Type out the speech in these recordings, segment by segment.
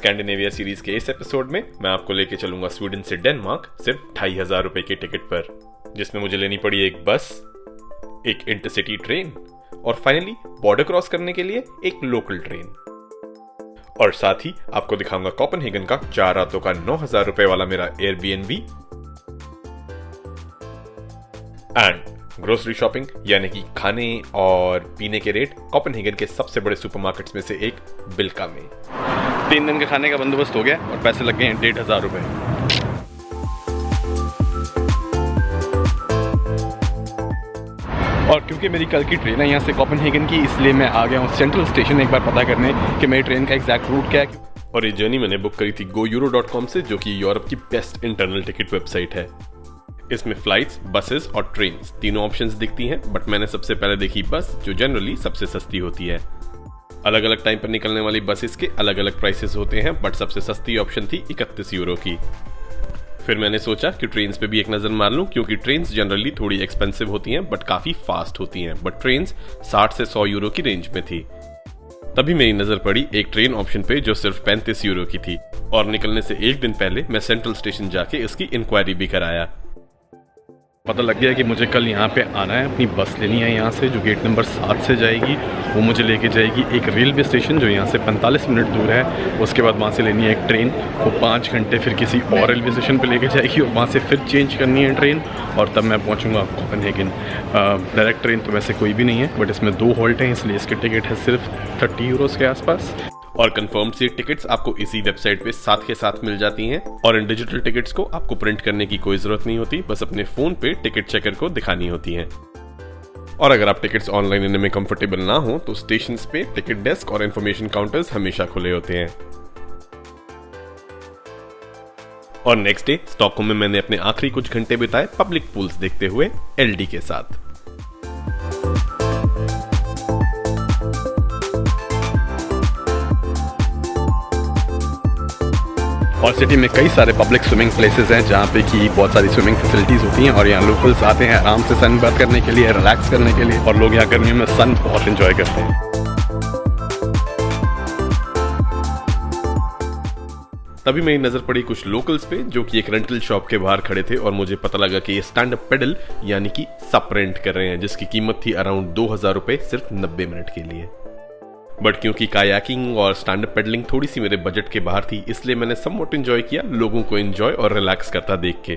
Scandinavia series के इस episode में मैं आपको लेके चलूंगा स्वीडन से डेनमार्क सिर्फ 2500 रुपए के टिकट पर, जिसमें मुझे लेनी पड़ी एक बस, एक इंटरसिटी ट्रेन और फाइनली बॉर्डर क्रॉस करने के लिए एक लोकल ट्रेन। और साथ ही आपको दिखाऊंगा कोपेनहेगन का 4 रातों का 9000 रुपए वाला मेरा एयरबीएनबी एंड ग्रोसरी शॉपिंग, यानी कि खाने और पीने के रेट कोपेनहेगन के सबसे बड़े सुपरमार्केट्स में से एक बिल्का में। 3 दिन के खाने का बंदोबस्त हो गया और पैसे लग गए हैं 1500 रुपए। और क्योंकि मेरी कल की ट्रेन है यहाँ से कोपेनहेगन की, इसलिए मैं आ गया हूँ सेंट्रल स्टेशन एक बार पता करने कि मेरी ट्रेन का एग्जैक्ट रूट क्या है। और ये जर्नी मैंने बुक करी थी goeuro.com से, जो कि यूरोप की बेस्ट इंटरनल टिकट वेबसाइट है। इसमें फ्लाइट्स, बसेस और ट्रेन्स तीनों ऑप्शंस दिखती हैं, बट मैंने सबसे पहले देखी बस, जो जनरली सबसे सस्ती होती है। अलग अलग टाइम पर निकलने वाली बसेस के अलग अलग प्राइसेस होते हैं, बट सबसे सस्ती ऑप्शन थी 31 यूरो की। फिर मैंने सोचा कि ट्रेन्स पे भी एक नजर मार लूं, क्योंकि ट्रेन्स जनरली थोड़ी एक्सपेंसिव होती हैं बट काफी फास्ट होती हैं, बट ट्रेन्स 60 से 100 यूरो की रेंज में थी। तभी मेरी नजर पड़ी एक ट्रेन ऑप्शन पे जो सिर्फ 35 यूरो की थी, और निकलने से एक दिन पहले मैं सेंट्रल स्टेशन जाके इसकी इंक्वायरी भी कराया। पता लग गया कि मुझे कल यहाँ पे आना है, अपनी बस लेनी है यहाँ से जो गेट नंबर 7 से जाएगी। वो मुझे लेके जाएगी एक रेलवे स्टेशन जो यहाँ से 45 मिनट दूर है। उसके बाद वहाँ से लेनी है एक ट्रेन, वो 5 घंटे फिर किसी और रेलवे स्टेशन पे लेके जाएगी और वहाँ से फिर चेंज करनी है ट्रेन, और तब मैं पहुँचूँगा कोपेनहेगन। डायरेक्ट ट्रेन तो वैसे कोई भी नहीं है, बट इसमें 2 हॉल्ट हैं, इसलिए इसकी टिकट है सिर्फ 30 यूरोस के आसपास। और कंफर्म सीट टिकट्स आपको इसी वेबसाइट पे साथ के साथ मिल जाती हैं, और इन डिजिटल टिकट्स को आपको प्रिंट करने की कोई जरूरत नहीं होती, बस अपने फोन पे टिकट चेकर को दिखानी होती हैं। और अगर आप टिकट्स ऑनलाइन लेने में कंफर्टेबल ना हो तो स्टेशन पे टिकट डेस्क और इंफॉर्मेशन काउंटर्स हमेशा खुले होते हैं। और नेक्स्ट डे स्टॉकहोम में मैंने अपने आखिरी कुछ घंटे बिताए पब्लिक पूल्स देखते हुए एलडी के साथ। और सिटी में कई सारे पब्लिक स्विमिंग प्लेसेस हैं जहाँ पे कि बहुत सारी स्विमिंग फैसिलिटीज़ होती हैं, और यहाँ लोकल्स आते हैं आराम से सन बात करने के लिए, रिलैक्स करने के लिए, और लोग यहाँ गर्मियों में सन बहुत एंजॉय करते हैं। तभी मेरी नजर पड़ी कुछ लोकल्स पे जो कि एक रेंटल शॉप के बाहर खड़े थे, और मुझे पता लगा कि ये स्टैंड अप पेडल यानी कि सप रेंट कर रहे हैं, जिसकी कीमत थी अराउंड 2000 रुपए सिर्फ 90 मिनट के लिए। बट क्योंकि कायाकिंग और स्टैंड अप पेडलिंग थोड़ी सी मेरे बजट के बाहर थी, इसलिए मैंने समवॉट एंजॉय किया लोगों को एंजॉय और रिलैक्स करता देख के।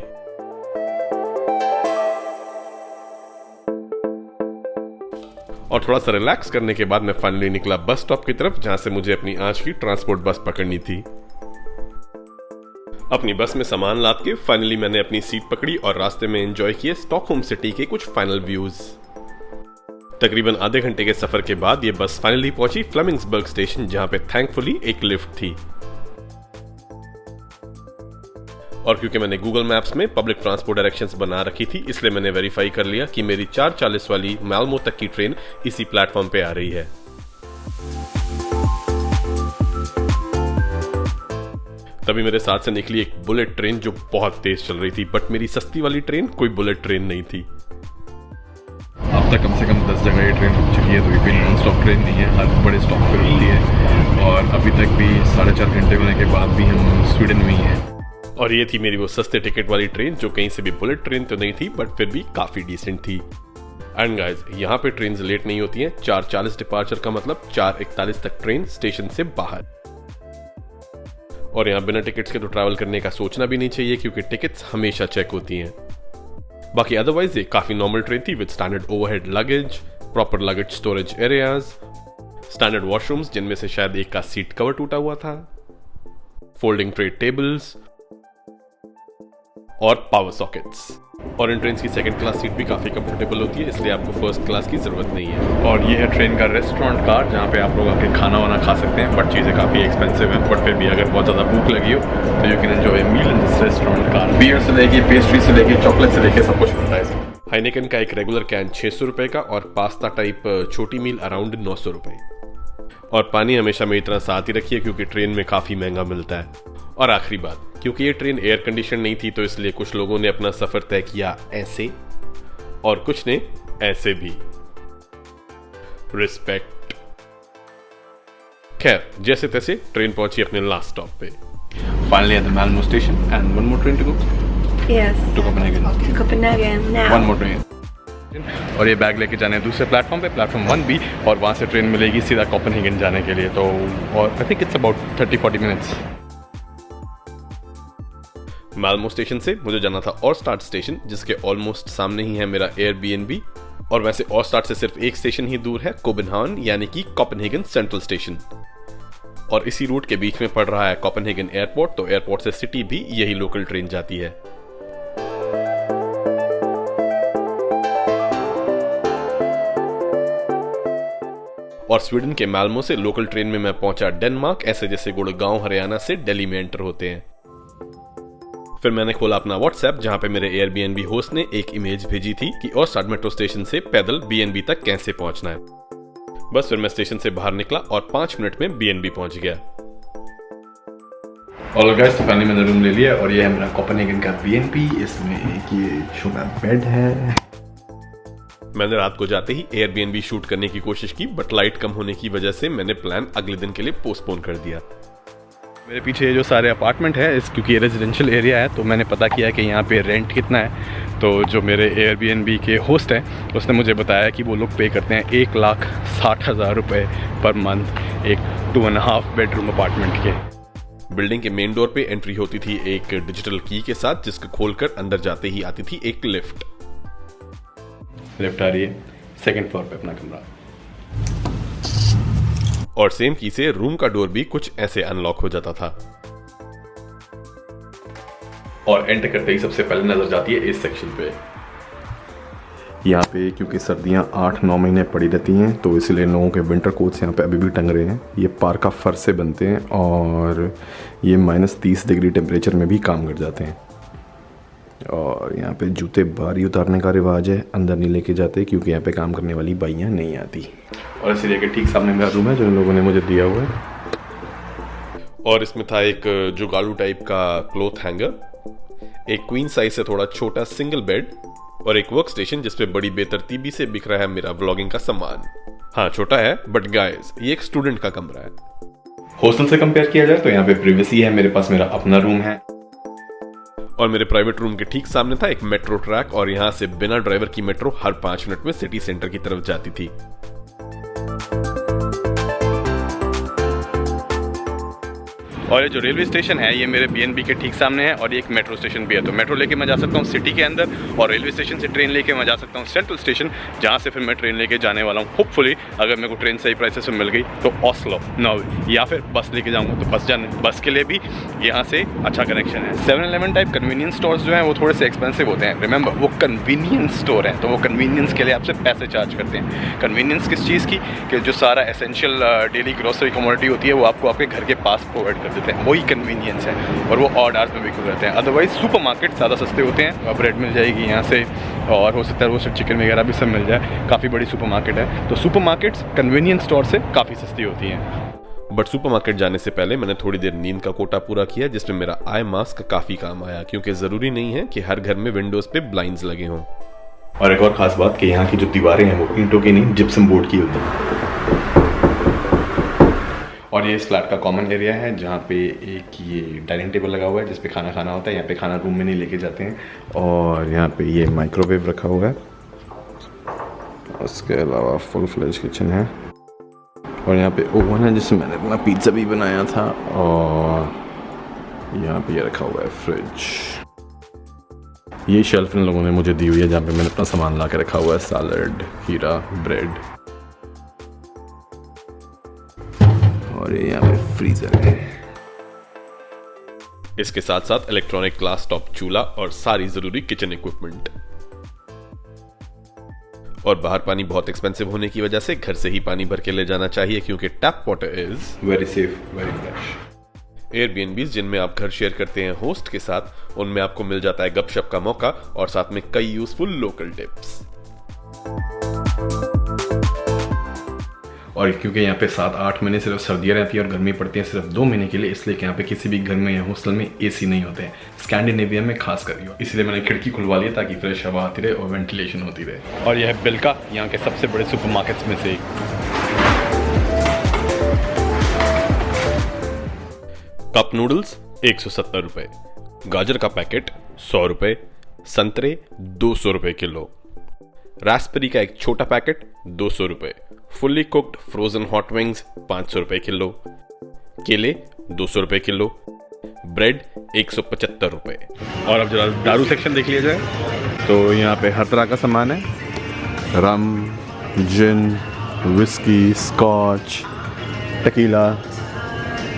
और थोड़ा सा रिलैक्स करने के बाद मैं फाइनली निकला बस स्टॉप की तरफ, जहां से मुझे अपनी आज की ट्रांसपोर्ट बस पकड़नी थी। अपनी बस में सामान लाद के फाइनली मैंने अपनी सीट पकड़ी और रास्ते में एंजॉय किए स्टॉकहोम सिटी के कुछ फाइनल व्यूज। तकरीबन आधे घंटे के सफर के बाद ये बस फाइनली पहुंची फ्लेमिंग्सबर्ग स्टेशन, जहां पे थैंकफुली एक लिफ्ट थी। और क्योंकि मैंने गूगल मैप्स में पब्लिक ट्रांसपोर्ट डायरेक्शंस बना रखी थी, इसलिए मैंने वेरीफाई कर लिया कि मेरी 4:40 वाली माल्मो तक की ट्रेन इसी प्लेटफॉर्म पे आ रही है। तभी मेरे साथ से निकली एक बुलेट ट्रेन जो बहुत तेज चल रही थी, बट मेरी सस्ती वाली ट्रेन कोई बुलेट ट्रेन नहीं थी। अब तक कम से कम 10 जगह ये ट्रेन रुक चुकी है, तो ये कोई नॉन स्टॉप ट्रेन नहीं है, हर बड़े स्टॉप पर रुकती है। और अभी तक भी 4.5 घंटे होने के बाद भी हम स्वीडन में ही हैं। और ये थी मेरी वो सस्ते टिकट वाली ट्रेन, जो कहीं से भी बुलेट ट्रेन तो नहीं थी, बट फिर भी काफी डिसेंट थी। एंड गाइस, यहाँ पे ट्रेन लेट नहीं होती हैं। 4:40 डिपार्चर का मतलब 4:41 तक ट्रेन स्टेशन से बाहर। और यहाँ बिना टिकट्स के तो ट्रैवल करने का सोचना भी नहीं चाहिए, क्योंकि टिकट्स हमेशा चेक होती हैं। बाकी अदरवाइज ये काफी नॉर्मल ट्रेन थी, with standard overhead luggage, proper luggage storage areas, standard washrooms जिनमें से शायद एक का सीट कवर टूटा हुआ था, फोल्डिंग ट्रे टेबल्स और पावर सॉकेट्स। और इन ट्रेन की सेकंड क्लास सीट भी काफी कंफर्टेबल होती है, इसलिए आपको फर्स्ट क्लास की जरूरत नहीं है। और ये है ट्रेन का रेस्टोरेंट कार, जहाँ पे आप लोग आके खाना वाना खा सकते हैं, बट चीज़ें काफ़ी एक्सपेंसिव हैं। बट फिर भी अगर बहुत ज़्यादा भूख लगी हो तो you can enjoy meal in this restaurant car. Beer से लेके पेस्ट्री से लेके चॉकलेट से लेके सब कुछ मिलता है इसमें। हाइनेकन का एक रेगुलर कैन 600 रुपए का, और पास्ता टाइप छोटी मील अराउंड 900 रुपए। और पानी हमेशा मेरी तरह साथ ही रखिए, क्योंकि ट्रेन में काफी महंगा मिलता है। और आखिरी बात, क्योंकि ये ट्रेन एयर कंडीशन नहीं थी, तो इसलिए कुछ लोगों ने अपना सफर तय किया ऐसे और कुछ ने ऐसे भी। रिस्पेक्ट। खैर, जैसे तैसे ट्रेन पहुंची अपने लास्ट स्टॉप पे। Finally at the Malmö station and one more train to go Yes. to Copenhagen. To Copenhagen now. One more train. और ये बैग लेके जाने हैं दूसरे प्लेटफॉर्म पे, प्लेटफॉर्म 1B, और वहाँ से ट्रेन मिलेगी सीधा कोपेनहेगन जाने के लिए। तो और I think it's about 30-40 minutes. Malmo station से मुझे जाना था ऑरस्टाड स्टेशन, जिसके ऑलमोस्ट सामने ही है मेरा एयरबीएनबी। और वैसे ऑरस्टाड से सिर्फ एक स्टेशन ही दूर है, कोपेनहागन यानी कि कोपेनहेगन सेंट्रल स्टेशन। और इसी रूट के बीच में पड़ रहा है कोपेनहेगन एयरपोर्ट, तो एयरपोर्ट से सिटी भी यही लोकल ट्रेन जाती है। और स्वीडन के माल्मो से लोकल ट्रेन में मैं पहुंचा डेनमार्क, ऐसे जैसे गुड़गांव हरियाणा से दिल्ली में एंटर होते हैं। फिर मैंने खोला अपना व्हाट्सएप, जहां पे मेरे एयरबीएनबी होस्ट ने एक इमेज भेजी थी कि ऑरस्टाड मेट्रो स्टेशन से पैदल बीएनबी तक कैसे पहुंचना है। बस फिर मैं स्टेशन से बाहर निकला और 5 मिनट में बीएनबी पहुंच गया। और गाइस, फाइनली मैंने रूम ले लिया और ये है मेरा कोपेनहेगन का बीएनबी। इसमें एक ये छोटा बेड है। मैंने रात को जाते ही एयरबीएनबी शूट करने की कोशिश की, बट लाइट कम होने की वजह से मैंने प्लान अगले दिन के लिए पोस्टपोन कर दिया। मेरे पीछे ये जो सारे अपार्टमेंट है, इस क्योंकि ये रेजिडेंशियल एरिया है, तो मैंने पता किया कि यहाँ पे रेंट कितना है। तो जो मेरे एयरबीएनबी के होस्ट हैं, उसने मुझे बताया कि वो लोग पे करते हैं 1,60,000 रुपये पर मंथ एक 2.5 बेडरूम अपार्टमेंट के। बिल्डिंग के मेन डोर पे एंट्री होती थी एक डिजिटल की के साथ, जिसको खोलकर अंदर जाते ही आती थी एक लिफ्ट। लिफ्ट आ रही है, 2nd फ्लोर पे अपना कमरा। और सेम की से रूम का डोर भी कुछ ऐसे अनलॉक हो जाता था। और एंटर करते ही सबसे पहले नजर जाती है इस सेक्शन पे। यहाँ पे क्योंकि सर्दियाँ 8-9 महीने पड़ी रहती हैं, तो इसलिए लोगों के विंटर कोट्स यहाँ पे अभी भी टंग रहे हैं। ये पारका फर से बनते हैं और ये -30 डिग्री टेम्परेचर में भी काम कर जाते हैं। और यहाँ पे जूते बाहर ही उतारने का रिवाज है, अंदर नहीं लेके जाते क्योंकि यहाँ पे काम करने वाली बाइयाँ नहीं आती। और इसीलिए कि ठीक सामने मेरा रूम है जो इन लोगों ने मुझे दिया हुआ है। और इसमें था एक जुगाड़ू टाइप का क्लॉथ हैंगर, एक क्वीन साइज से थोड़ा छोटा सिंगल बेड और एक वर्क स्टेशन जिसपे बड़ी बेतरतीबी से बिक रहा है मेरा व्लॉगिंग का सामान। हाँ, छोटा है बट गाइस, ये एक स्टूडेंट का कमरा है। हॉस्टल से कंपेयर किया जाए तो यहाँ पे प्रिवेसी है, मेरे पास मेरा अपना रूम है। और मेरे प्राइवेट रूम के ठीक सामने था एक मेट्रो ट्रैक, और यहाँ से बिना ड्राइवर की मेट्रो हर 5 मिनट में सिटी सेंटर की तरफ जाती थी। और ये जो रेलवे स्टेशन है, ये मेरे बीएनबी के ठीक सामने है और ये एक मेट्रो स्टेशन भी है। तो मेट्रो लेके मैं जा सकता हूँ सिटी के अंदर, और रेलवे स्टेशन से ट्रेन लेके मैं जा सकता हूँ सेंट्रल स्टेशन, जहाँ से फिर मैं ट्रेन लेके जाने वाला हूँ। होपफुली अगर मेरे को ट्रेन सही प्राइसेस में मिल गई तो ऑस्लो, नॉर्वे, या फिर बस लेके जाऊँगा तो बस के लिए भी यहाँ से अच्छा कनेक्शन है। 7-Eleven टाइप कन्वीनियंस स्टोर्स जो हैं वो थोड़े से एक्सपेंसिव होते हैं। रिमेंबर, वो कन्वीनियंस स्टोर है, तो वो कन्वीनियंस के लिए आपसे पैसे चार्ज करते हैं। कन्वीनियंस किस चीज़ की, कि जो सारा एसेंशियल डेली ग्रोसरी कमोडिटी होती है वो आपको आपके घर के पास प्रोवाइड कर देते हैं, वही कन्वीनियंस है। और वो ऑड आवर्स में भी खुल रहते हैं। अदरवाइज सुपरमार्केट ज़्यादा सस्ते होते हैं। ब्रेड मिल जाएगी यहाँ से, और हो सकता है रोस्टेड चिकन वगैरह भी सब मिल जाए। काफ़ी बड़ी सुपरमार्केट है, तो सुपरमार्केट्स कन्वीनियंस स्टोर से काफ़ी सस्ती होती हैं। बट सुपरमार्केट जाने से पहले मैंने थोड़ी देर नींद का कोटा पूरा किया, जिसमें मेरा आई मास्क काफी काम आया, क्योंकि जरूरी नहीं है कि हर घर में विंडोज पे ब्लाइंड्स लगे हों। और एक और खास बात कि यहाँ की जो दीवारें हैं वो ईंटों की नहीं, जिप्सम बोर्ड की होती हैं। और ये इस फ्लैट का कॉमन एरिया है, जहाँ पे एक ये डाइनिंग टेबल लगा हुआ है जिस पे खाना खाना होता है। यहाँ पे खाना रूम में नहीं लेके जाते हैं। और यहाँ पे ये माइक्रोवेव रखा हुआ है। उसके अलावा फुल फ्लेज किचन है, और यहाँ पे ओवन है जिसमें मैंने अपना पिज़्ज़ा भी बनाया था। और यहाँ पे ये रखा हुआ है फ्रिज। ये शेल्फ इन लोगों ने मुझे दी हुई है, जहाँ पे मैंने अपना सामान ला के रखा हुआ है, सैलड, खीरा, ब्रेड। और ये यहाँ पे फ्रीजर है। इसके साथ साथ इलेक्ट्रॉनिक ग्लास टॉप चूल्हा और सारी जरूरी किचन इक्विपमेंट। और बाहर पानी बहुत एक्सपेंसिव होने की वजह से घर से ही पानी भर के ले जाना चाहिए, क्योंकि tap water is very safe, very fresh. Airbnbs जिनमें आप घर शेयर करते हैं होस्ट के साथ, उनमें आपको मिल जाता है गपशप का मौका और साथ में कई यूजफुल लोकल टिप्स। और क्योंकि यहाँ पे 7-8 महीने सिर्फ सर्दियाँ रहती हैं और गर्मी पड़ती है सिर्फ 2 महीने के लिए, इसलिए कि यहाँ पे किसी भी घर में या हॉस्टल में एसी नहीं होते हैं, स्कैंडिनेविया में खास कर। इसलिए मैंने खिड़की खुलवा ली ताकि फ्रेश हवा आती रहे और वेंटिलेशन होती रहे। और यह है बिल्का, यहाँ के सबसे बड़े सुपरमार्केट्स में से एक। कप नूडल्स 170 रुपए, गाजर का पैकेट 100 रुपए, संतरे 200 रुपए किलो, रास्पबेरी का एक छोटा पैकेट 200 रुपए, fully cooked frozen hot wings 500 रुपए किलो, केले 200 रुपए किलो, ब्रेड 175 रुपए। और अब जरा दारू सेक्शन देख लिया जाए तो यहाँ पे हर तरह का सामान है, रम, जिन, विस्की, स्कॉच, टकीला,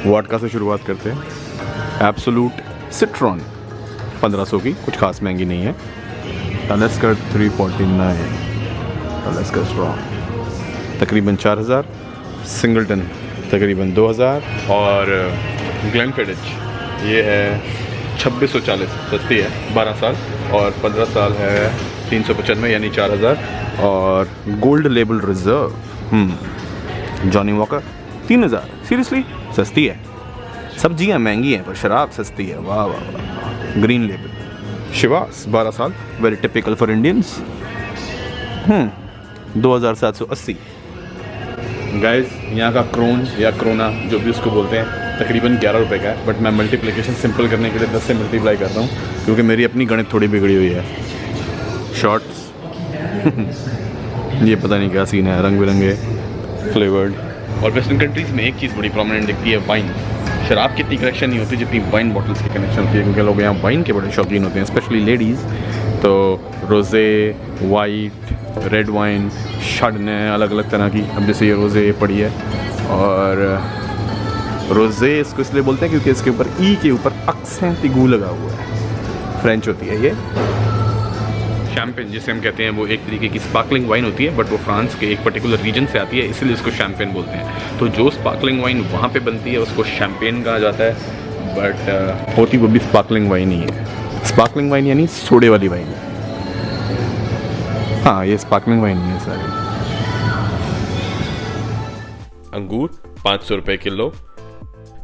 वोडका से शुरुआत करते हैं। एब्सोलूट सिट्रॉन 1500 की, कुछ खास महंगी नहीं है। टालिस्कर 349, टालिस्कर स्ट्रॉन्ग तकरीबन 4000, सिंगलटन तकरीबन 2000 और ग्लेनफिडिच ये है 2640, सस्ती है, 12 साल और 15 साल है 395 यानी 4000। और gold label reserve Johnny walker 3000, seriously सस्ती है। सब्जियां महंगी हैं पर शराब सस्ती है, वाह वाह वाह। ग्रीन लेबल शिवास 12 साल, very typical for Indians, 2780। Guys यहाँ का क्रोन या क्रोना जो भी उसको बोलते हैं तकरीबन 11 रुपये का है, बट मैं मल्टीप्लिकेशन सिंपल करने के लिए 10 से मल्टीप्लाई करता हूँ क्योंकि मेरी अपनी गणित थोड़ी बिगड़ी हुई है। शॉर्ट्स ये पता नहीं क्या सीन है, रंग बिरंगे फ्लेवर्ड। और वेस्टर्न कंट्रीज़ में एक चीज़ बड़ी प्रोमिनेंट दिखती है, वाइन। शराब की इतनी कनेक्शन नहीं होती जितनी वाइन बॉटल्स की कनेक्शन होती है, क्योंकि लोग यहाँ वाइन के बड़े शौकीन होते हैं, स्पेशली लेडीज़। तो रोज़े, वाइट, रेड वाइन, शार्डने, अलग अलग तरह की। अब जैसे ये रोज़े पड़ी है, और रोज़े इसको इसलिए बोलते हैं क्योंकि इसके ऊपर ई के ऊपर एक्सेंट गू लगा हुआ है, फ्रेंच होती है ये। शैम्पेन जिसे हम कहते हैं वो एक तरीके की स्पार्कलिंग वाइन होती है, बट वो फ्रांस के एक पर्टिकुलर रीजन से आती है, इसलिए इसको शैम्पेन बोलते हैं। तो जो स्पार्कलिंग वाइन वहाँ पे बनती है उसको शैम्पेन कहा जाता है, बट होती वो भी स्पार्कलिंग वाइन ही है। स्पार्कलिंग वाइन यानी सोडे वाली वाइन। हाँ, ये स्पार्कलिंग वाइन नहीं है सारी। अंगूर 500 रुपए किलो,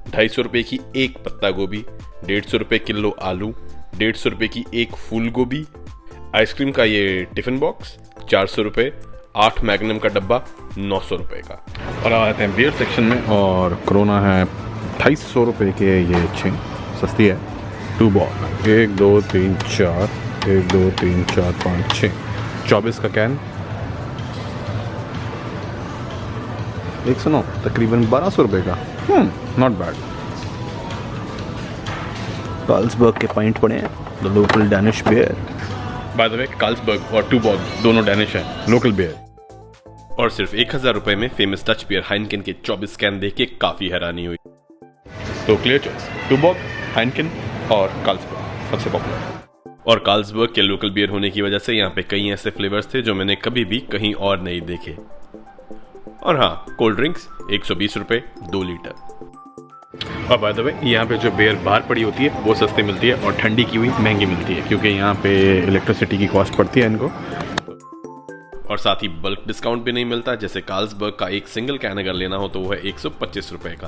250 रुपए की एक पत्ता गोभी, 150 रुपए किलो आलू, 150 रुपए की एक फूल गोभी। आइसक्रीम का ये टिफिन बॉक्स 400 रुपए, 8 मैग्नम का डब्बा 900 रुपए का। और आते हैं बियर सेक्शन में, और कोरोना है 250 रुपए के, ये अच्छे सस्ती है। 2 बॉल 1 2 3 4, 1 2 3 4 5 6, 24 का कैन 109, तकरीबन 1200 रुपए का। Not bad. कार्ल्सबर्ग के पॉइंट पड़े हैं, the local Danish beer. By the way Carlsberg और 2 बॉल दोनों डैनिश हैं, लोकल बियर। और सिर्फ 1000 रुपए में फेमस डच बियर हाइनकेन के 24 कैन देख के काफी हैरानी हुई। तो क्लियर चॉइस, 2 बॉल, हाइनकेन और कार्ल्सबर्ग सबसे पॉपुलर। और कार्ल्सबर्ग के लोकल बियर होने की वजह से यहाँ पे कई ऐसे फ्लेवर्स थे जो मैंने कभी भी कहीं और नहीं देखे। और हाँ, कोल्ड ड्रिंक्स 120 रुपए 2 लीटर। और बाय द वे यहाँ पे जो बियर बाहर पड़ी होती है वो सस्ती मिलती है, और ठंडी की हुई महंगी मिलती है क्योंकि यहाँ पे इलेक्ट्रिसिटी की कॉस्ट पड़ती है इनको। और साथ ही बल्क डिस्काउंट भी नहीं मिलता, जैसे कार्ल्सबर्ग का एक सिंगल कैन अगर लेना हो तो वो है 125 रुपए का।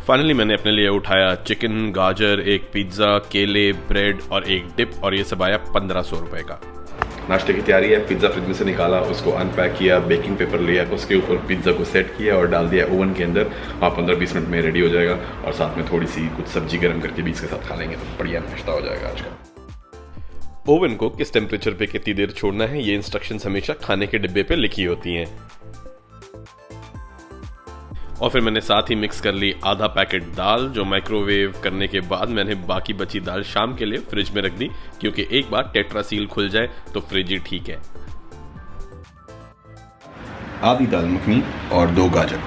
फाइनली मैंने अपने लिए उठाया चिकन, गाजर, एक पिज्ज़ा, केले, ब्रेड और एक डिप, और ये सब आया 1500 रुपए का। नाश्ते की तैयारी है, पिज्ज़ा फ्रिज में से निकाला, उसको अनपैक किया, बेकिंग पेपर लिया, उसके ऊपर पिज्ज़ा को सेट किया और डाल दिया ओवन के अंदर। 15-20 मिनट में रेडी हो जाएगा, और साथ में थोड़ी सी कुछ सब्जी गर्म करके भी इसके साथ खा लेंगे तो बढ़िया नाश्ता हो जाएगा आज का। ओवन को किस टेम्परेचर पे कितनी देर छोड़ना है, ये इंस्ट्रक्शंस हमेशा खाने के डिब्बे पे लिखी होती हैं। और फिर मैंने साथ ही मिक्स कर ली आधा पैकेट दाल, जो माइक्रोवेव करने के बाद मैंने बाकी बची दाल शाम के लिए फ्रिज में रख दी, क्योंकि एक बार टेट्रा सील खुल जाए तो फ्रिज ही ठीक है। आधी दाल मखनी और 2 गाजर,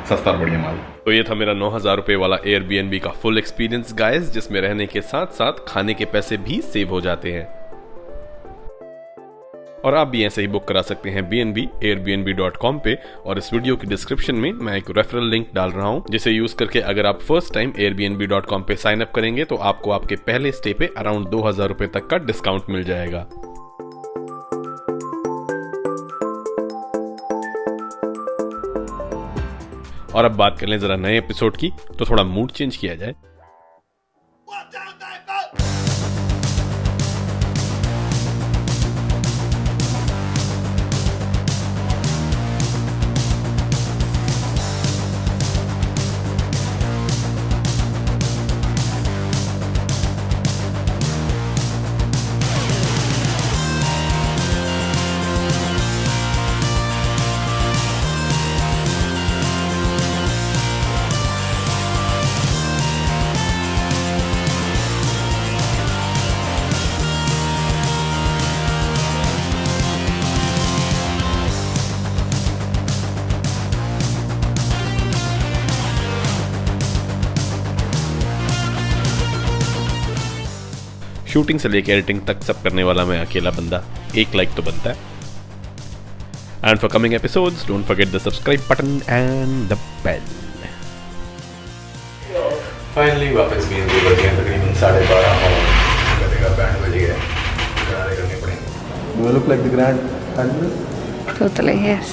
सस्ता और बढ़िया माल। तो ये था मेरा 9000 रुपए वाला एयरबीएनबी का फुल एक्सपीरियंस गाइस, जिसमें रहने के साथ साथ खाने के पैसे भी सेव हो जाते हैं। और आप भी ऐसे ही बुक करा सकते हैं BNB airbnb.com पे, और इस वीडियो की डिस्क्रिप्शन में मैं एक रेफरल लिंक डाल रहा हूं, जिसे यूज करके अगर आप फर्स्ट टाइम airbnb.com पे साइन अप करेंगे तो आपको आपके पहले स्टे पे अराउंड 2000 रुपए तक का डिस्काउंट मिल जाएगा। और अब बात कर लें जरा नए एपिसोड की, तो थोड़ा मूड चेंज किया जाए। शूटिंग से लेकर एडिटिंग तक सब करने वाला मैं अकेला बंदा, एक लाइक तो बनता है। And for coming episodes, don't forget the subscribe button and the bell. Finally वापस भी बज गए तकरीबन 12:30 और करेगा बैंड बज गया, गाने करने पड़ेंगे। You look like the grand handler. Totally, yes.